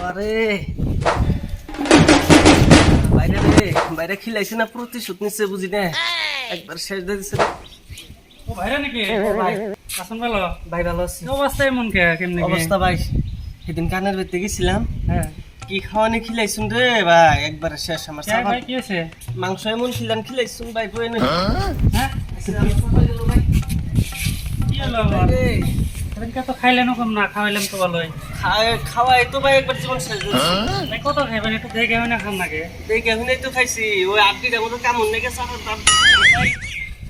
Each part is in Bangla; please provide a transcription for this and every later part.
আরে বাইরে রে বাইরে খিলাইছে না প্রতিশোধ নিচ্ছে বুঝি না একবার শেষ দিয়ে দিছে ও ভাইরা নাকি ভাই আসুন ভালো ভাই ভালো আছি অবস্থা এমন কে কেমনে অবস্থা ভাই সেদিন কানের বেতে গেছিলাম হ্যাঁ কি খাওয়ানি খিলাইছুন রে ভাই একবার শেষ আমার কে ভাই কি আছে মাংস এমন খিলাইছুন ভাই বই না হ্যাঁ কি হলো সেদিনকে তো খাইলেন কম না খাওয়াইলাম তো ভালোই খাওয়াই তো ভাই একবার জীবন শেষ ভাই কত খাইবেন একটু দেখে হয় না খান নাকি দেখে হুনে তো খাইছি ওই আটটিটার মতো কামড় নেগে চাপার দাম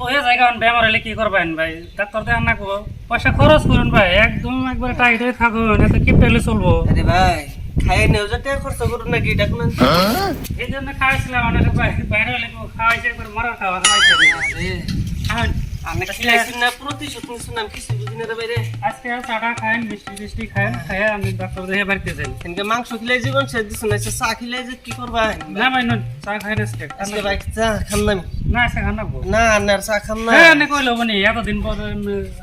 ওই জায়গা বেমার হলে কি করবেন ভাই ডাক্তার দেখান না করবো পয়সা খরচ করুন ভাই একদম একবার টাইট হয়ে থাকুন এত কিপটে হলে চলবো আরে ভাই খাই নেও যাতে খরচ করুন নাকি এটা কোন এই জন্য খাওয়াইছিলাম অনেক বাইরে হলে খাওয়াইছে একবার মরার খাওয়া খাওয়াইছে খাওয়ান আমি খিলাইছি না প্রতিশোধ নিছুন আমি কিছু বুঝি না রে ভাই রে আজকে চাটা খায়েন মিষ্টি খায়েন খাইয়া আমি ডাক্তার দেখে বাড়িতে যাই এনকে মাংস খিলাই জীবন শেষ দিছুন না চা খিলাই যে কি করবা না ভাই নুন চা খাইন আজকে ভাই চা খাম না না আজকে খান নাকবো না আর চা খাম না হ্যাঁ নে কইলো বনি এতদিন পর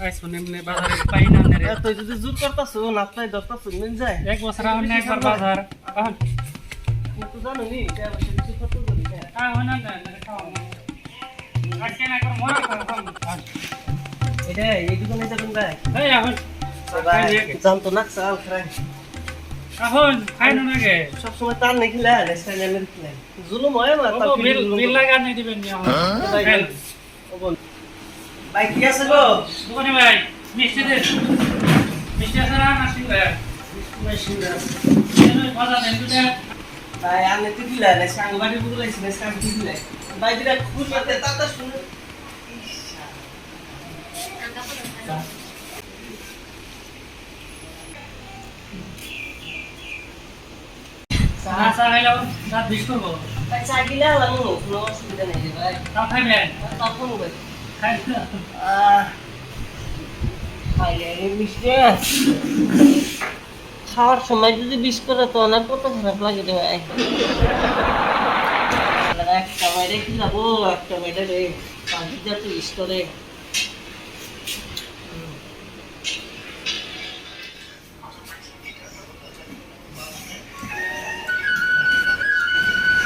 আইসুন এমনি বাজারে পাই না রে তুই যদি জোর করতাছো না তাই দরতাছো মিল যায় এক বছর আমি একবার বাজার কিন্তু জানো নি এটা অবশ্য কিছু কত করি হ্যাঁ হয় না খাওয়া আজকে না একবার মরার খাওয়া এটা এই দোকানে যাবেন ভাই এই এখন জান তো না চাল খাই এখন খাই না নাকি সব সময় তার নাকি লা রেস্টাইল এর খিলাই জুলুম হয় মা তার বিল লাগা নাই দিবেন নি এখন ভাই কি আছে গো দোকানে ভাই মিষ্টি দে মিষ্টি আছে না সিঙ্গারা মেশিনটা বাজার দেন দুটা ভাই আমি তো খিলাই না সাংবাদিক বুঝলাইছি না সাংবাদিক খিলাই ভাই দিরা খুব করতে তাতা শুনে চা খাইলো দাঁত বিষ করবো ভাই চা গিলা লামু কোনো অসুবিধা নেই রে ভাই তাও খাইবেন তখন ভাই খাই খাইলে মিষ্টি খাওয়ার সময় যদি বিষ করে তো অনেক কত খারাপ লাগে রে ভাই একটা বাইরে কি যাবো একটা বাইরে রে পাঁচ যা তো বিষ করে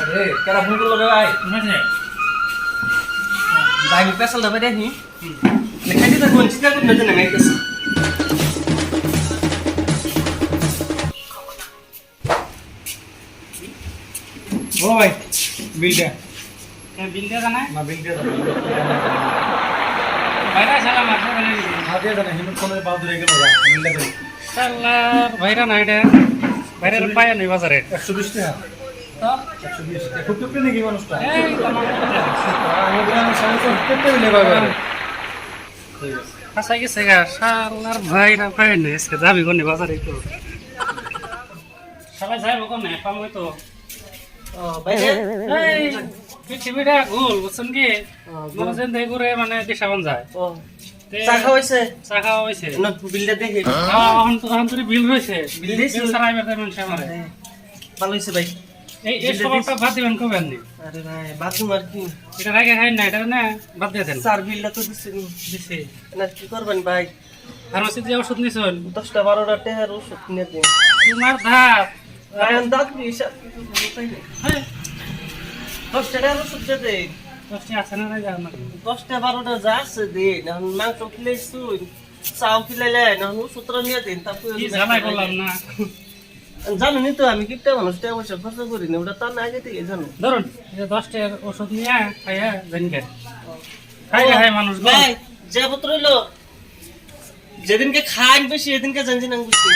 আরে কেরা ফোন করলো রে ভাই শুনেছে ভাই আমি পেছাল দাবে দেখি লেখাই দিতে কোন চিন্তা করুন না জানে মেয়েছে ও ভাই বিলটা বিল দিয়ে জানাই না বিলটা বাইরে সালাম আছে জানাই হাতে জানা হিন্দু ফোনের পাও ধরে গেল বিলটা দে সালার বাইরে না এটা বাইরে পায় নাই বাজারে 120 টাকা তো 120 খুব টুকটে নাকি মানুষটা এই তোমার আমি গ্রামের সমস্ত কেটে মিলে পাবে আচ্ছা গেছে গা সালার ভাইরা পায় নাই আজকে যাবি কোনে বাজারে তো সবাই যাইব কোনে পাম তো ও ভাই এই পৃথিবীটা গোল বুঝছেন কি মনে যেন দেই করে মানে দিশাবান যায় ও চা খাওয়াইছে চা খাওয়া হয়েছে না বিলটা দেখি এখন তো বিল হয়েছে বিল দিয়েছে? বিল ছাড়াই বেড়াতে মানুষ আমারে ভালো হইছে ভাই এই সবটা বাদ দিবেন কবেন নি আরে ভাই বাথরুম আর কি এটা আগে খাই না এটা না বাদ দিয়ে দেন চার বিলটা তো দিচ্ছি দিছি না কি করবেন ভাই ফার্মাসি যে ওষুধ নিছেন 10টা 12টা টেহার ওষুধ কিনে দিন তোমার ধাপ ভাই দাঁত হিসাব কিছু বুঝাই না হ্যাঁ 10টা টাকার ওষুধ দে দে দশটি আছে না নাই জানা 10টা 12টা যা আছে দে না মাংস খিলাইছু চাও খিলাইলে না ওষুধটা নিয়ে দিন তারপর কি জানাই বললাম না জানেনি তো আমি কিপটা মানুষ টাকা পয়সা খরচ করি না ওটা তার না আগে থেকে জানো ধরুন এই 10টার ওষুধ নিয়ে খাইয়া জানকে খাই মানুষ ভাই যে পত্র হইলো যেদিনকে খাই বেশি এদিনকে জানছি না বুঝছি